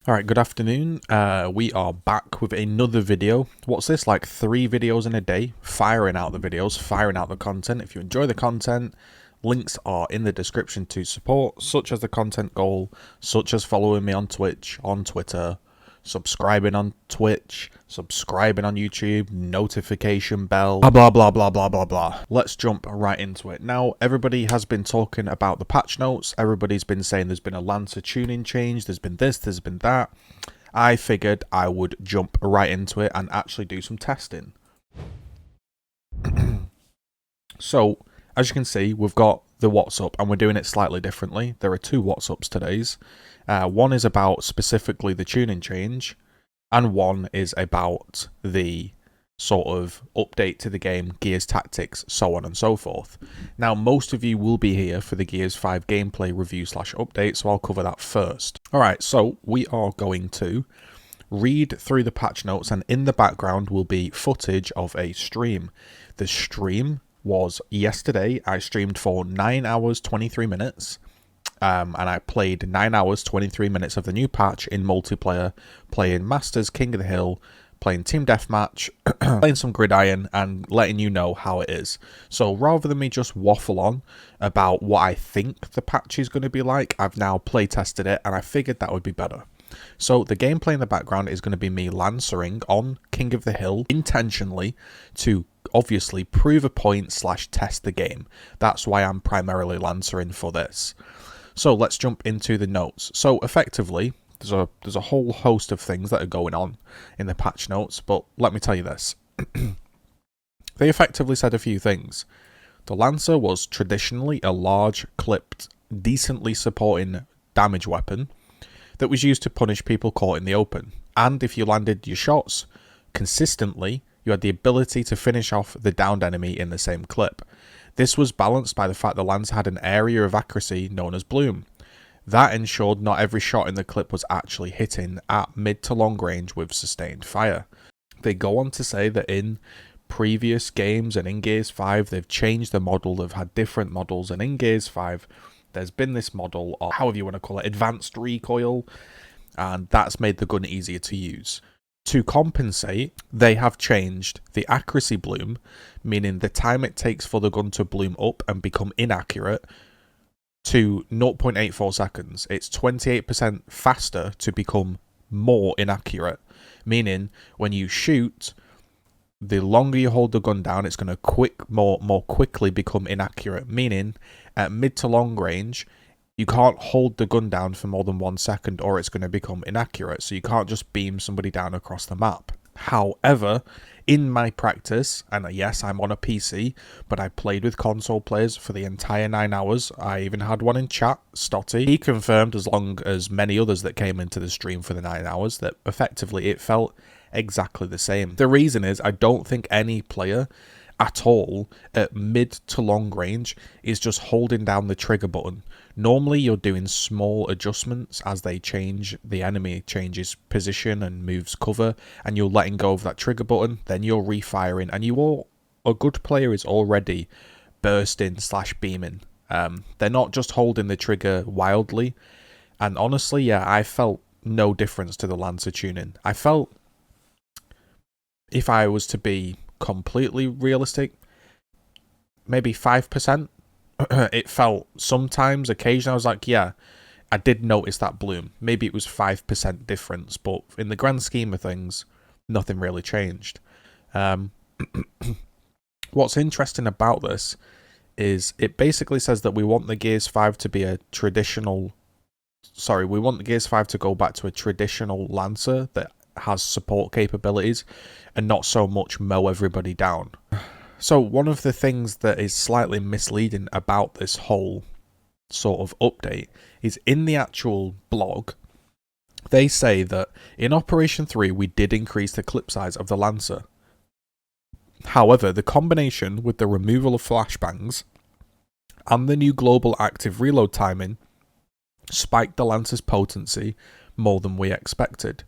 Alright, good afternoon. We are back with another video. What's this, like 3 videos in a day? Firing out the videos, firing out the content. If you enjoy the content, links are in the description to support, such as the content goal, such as following me on Twitch, on Twitter, subscribing on Twitch, subscribing on YouTube, notification bell, blah blah blah blah blah blah blah. Let's jump right into it. Now, everybody has been talking about the patch notes. Everybody's been saying there's been a Lancer tuning change, there's been this, there's been that. I figured I would jump right into it and actually do some testing. So, as you can see, we've got the what's up, and we're doing it slightly differently. There are 2 what's ups today's. One is about specifically the tuning change, and one is about the sort of update to the game, Gears tactics, so on and so forth. Now, most of you will be here for the Gears 5 gameplay review / update, so I'll cover that first. Alright, so we are going to read through the patch notes, and in the background will be footage of a stream. The stream was yesterday. I streamed for 9 hours 23 minutes. And I played 9 hours 23 minutes of the new patch in multiplayer, playing Masters, King of the Hill, playing Team Deathmatch, playing some Gridiron, and letting you know how it is. So rather than me just waffle on about what I think the patch is going to be like, I've now playtested it, and I figured that would be better. So the gameplay in the background is going to be me lancering on King of the Hill intentionally to obviously prove a point / test the game. That's why I'm primarily lancering for this. So let's jump into the notes. So effectively, there's a whole host of things that are going on in the patch notes, but let me tell you this. They effectively said a few things. The Lancer was traditionally a large, clipped, decently supporting damage weapon that was used to punish people caught in the open. And if you landed your shots consistently, you had the ability to finish off the downed enemy in the same clip. This was balanced by the fact the Lancer had an area of accuracy known as bloom. That ensured not every shot in the clip was actually hitting at mid to long range with sustained fire. They go on to say that in previous games and in Gears 5 they've changed the model, they've had different models, and in Gears 5 there's been this model of, however you want to call it, advanced recoil, and that's made the gun easier to use. To compensate, they have changed the accuracy bloom, meaning the time it takes for the gun to bloom up and become inaccurate, to 0.84 seconds. It's 28% faster to become more inaccurate, meaning when you shoot, the longer you hold the gun down, it's going to more quickly become inaccurate, meaning at mid to long range, you can't hold the gun down for more than 1 second or it's going to become inaccurate, so you can't just beam somebody down across the map. However, in my practice, and yes, I'm on a PC, but I played with console players for the entire 9 hours. I even had one in chat, Stotty. He confirmed, as long as many others that came into the stream for the 9 hours, that effectively it felt exactly the same. The reason is I don't think any player at all at mid to long range is just holding down the trigger button. Normally you're doing small adjustments as the enemy changes position and moves cover, and you're letting go of that trigger button, then you're refiring, and a good player is already bursting / beaming. They're not just holding the trigger wildly, and honestly, yeah, I felt no difference to the Lancer tuning. I felt, if I was to be completely realistic, maybe 5%. It felt sometimes, occasionally, I was like, yeah, I did notice that bloom. Maybe it was 5% difference, but in the grand scheme of things, nothing really changed. What's interesting about this is it basically says that we want the Gears 5 to be a traditional... Sorry, we want the Gears 5 to go back to a traditional Lancer that has support capabilities and not so much mow everybody down. So one of the things that is slightly misleading about this whole sort of update is in the actual blog, they say that in Operation 3 we did increase the clip size of the Lancer. However, the combination with the removal of flashbangs and the new global active reload timing spiked the Lancer's potency more than we expected.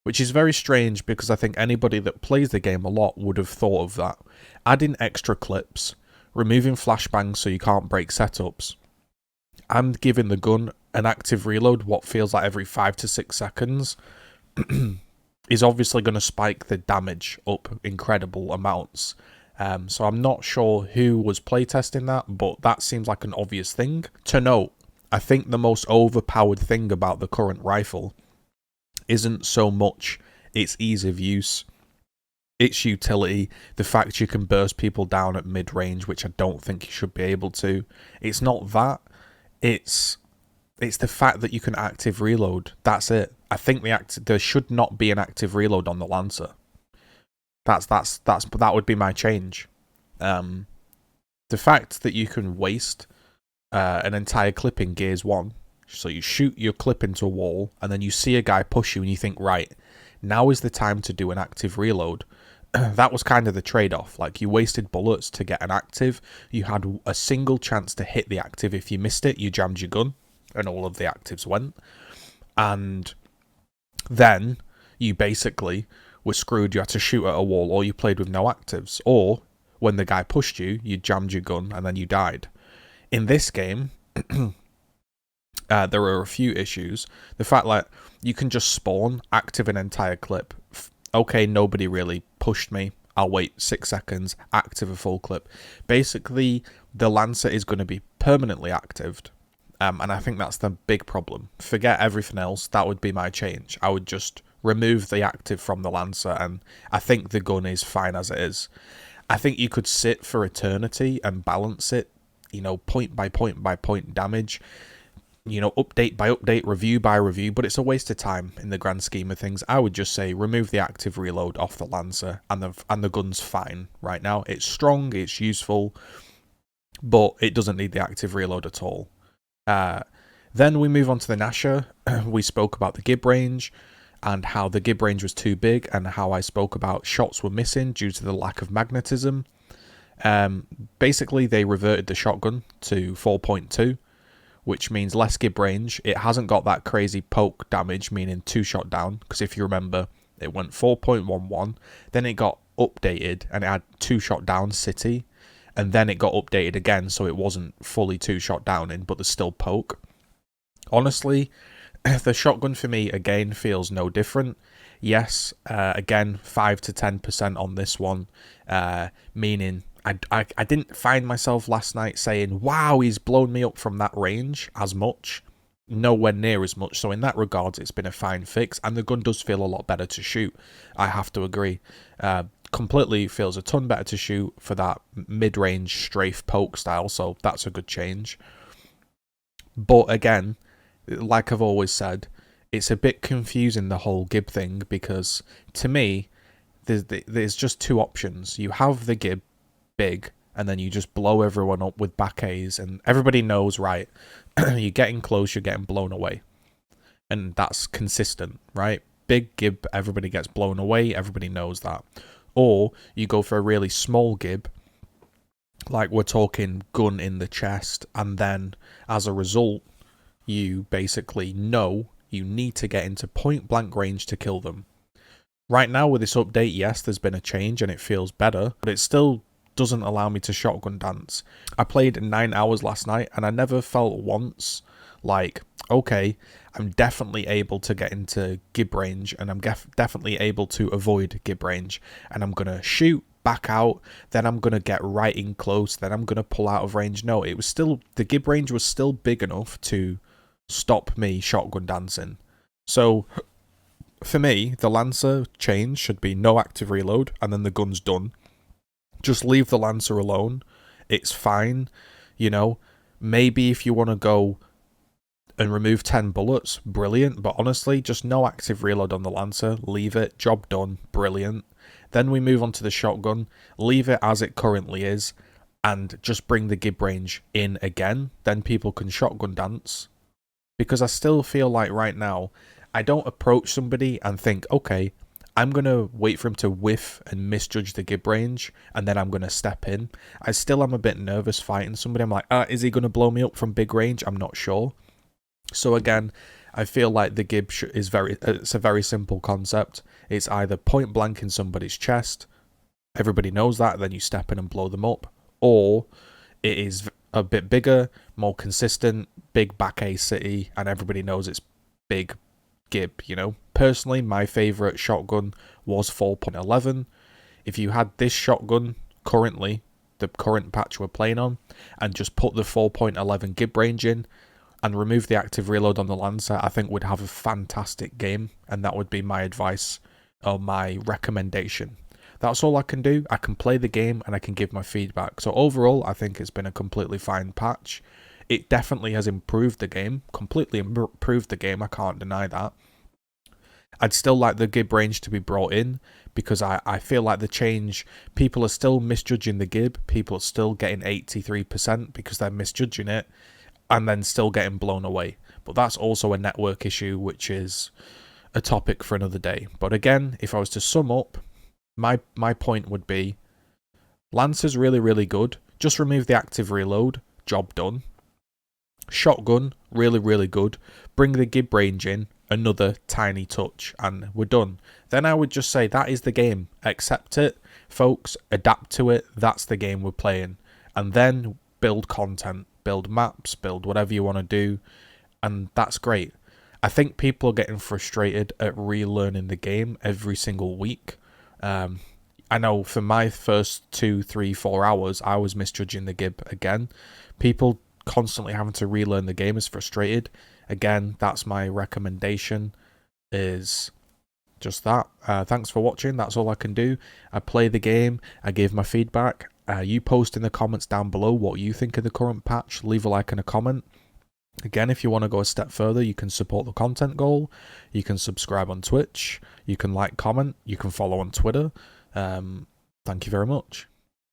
Which is very strange because I think anybody that plays the game a lot would have thought of that. Adding extra clips, removing flashbangs so you can't break setups, and giving the gun an active reload, what feels like every 5 to 6 seconds, is obviously going to spike the damage up incredible amounts. So I'm not sure who was playtesting that, but that seems like an obvious thing. To note, I think the most overpowered thing about the current rifle isn't so much its ease of use, its utility, the fact you can burst people down at mid-range, which I don't think you should be able to. It's not that. It's the fact that you can active reload. That's it. I think there should not be an active reload on the Lancer. That would be my change. The fact that you can waste an entire clip in Gears 1, so you shoot your clip into a wall, and then you see a guy push you, and you think, right, now is the time to do an active reload. That was kind of the trade-off. Like, you wasted bullets to get an active. You had a single chance to hit the active. If you missed it, you jammed your gun, and all of the actives went. And then you basically were screwed. You had to shoot at a wall, or you played with no actives. Or, when the guy pushed you, you jammed your gun, and then you died. In this game, there are a few issues. The fact that you can just spawn, active an entire clip. Okay, nobody really pushed me. I'll wait 6 seconds, active a full clip. Basically, the Lancer is going to be permanently actived. And I think that's the big problem. Forget everything else. That would be my change. I would just remove the active from the Lancer, and I think the gun is fine as it is. I think you could sit for eternity and balance it, you know, point by point by point damage, you know, update by update, review by review, but it's a waste of time in the grand scheme of things. I would just say remove the active reload off the Lancer, and the gun's fine right now. It's strong, it's useful, but it doesn't need the active reload at all. Then we move on to the Nasher. We spoke about the gib range and how the gib range was too big, and how I spoke about shots were missing due to the lack of magnetism. Basically, they reverted the shotgun to 4.2, which means less gib range. It hasn't got that crazy poke damage, meaning 2-shot down, because if you remember, it went 4.11, then it got updated, and it had 2-shot down city, and then it got updated again, so it wasn't fully 2-shot down in, but there's still poke. Honestly, the shotgun for me, again, feels no different. Yes, again, 5 to 10% on this one, meaning I didn't find myself last night saying, wow, he's blown me up from that range as much. Nowhere near as much. So in that regard, it's been a fine fix, and the gun does feel a lot better to shoot. I have to agree. Completely feels a ton better to shoot for that mid-range strafe poke style, so that's a good change. But again, like I've always said, it's a bit confusing, the whole gib thing, because to me, there's just two options. You have the gib big, and then you just blow everyone up with back A's, and everybody knows, right, you're getting close, you're getting blown away. And that's consistent, right? Big gib, everybody gets blown away, everybody knows that. Or you go for a really small gib, like we're talking gun in the chest, and then as a result, you basically know you need to get into point blank range to kill them. Right now with this update, yes, there's been a change and it feels better, but it still doesn't allow me to shotgun dance. I played 9 hours last night, and I never felt once like, okay, I'm definitely able to get into gib range, and I'm definitely able to avoid gib range, and I'm gonna shoot, back out, then I'm gonna get right in close, then I'm gonna pull out of range. No, it was still, the gib range was still big enough to stop me shotgun dancing. So for me, the Lancer change should be no active reload, and then the gun's done. Just leave the Lancer alone. It's fine. You know, maybe if you want to go and remove 10 bullets, brilliant. But honestly, just no active reload on the Lancer. Leave it. Job done. Brilliant. Then we move on to the shotgun. Leave it as it currently is, and just bring the gib range in again. Then people can shotgun dance. Because I still feel like right now, I don't approach somebody and think, okay, I'm going to wait for him to whiff and misjudge the gib range, and then I'm going to step in. I still am a bit nervous fighting somebody. I'm like, is he going to blow me up from big range? I'm not sure. So again, I feel like the gib is it's a very simple concept. It's either point blank in somebody's chest, everybody knows that, then you step in and blow them up, or it is a bit bigger, more consistent, big back A city, and everybody knows it's big gib, you know. Personally, my favourite shotgun was 4.11. If you had this shotgun currently, the current patch we're playing on, and just put the 4.11 gib range in, and remove the active reload on the Lancer, I think we'd have a fantastic game, and that would be my advice or my recommendation. That's all I can do. I can play the game and I can give my feedback. So overall, I think it's been a completely fine patch. It definitely has improved the game, completely improved the game, I can't deny that. I'd still like the gib range to be brought in, because I feel like the change, people are still misjudging the gib, people are still getting 83% because they're misjudging it, and then still getting blown away. But that's also a network issue, which is a topic for another day. But again, if I was to sum up, my point would be, Lancer's really, really good. Just remove the active reload, job done. Shotgun, really, really good. Bring the gib range in, another tiny touch, and we're done. Then I would just say that is the game. Accept it, folks, adapt to it. That's the game we're playing. And then build content, build maps, build whatever you want to do, and that's great. I think people are getting frustrated at relearning the game every single week. I know for my first 2, 3, 4 hours, I was misjudging the gib again. People constantly having to relearn the game is frustrated. Again, that's my recommendation, is just that. Thanks for watching. That's all I can do. I play the game. I give my feedback. You post in the comments down below what you think of the current patch. Leave a like and a comment. Again, if you want to go a step further, you can support the content goal. You can subscribe on Twitch. You can like, comment. You can follow on Twitter. Thank you very much.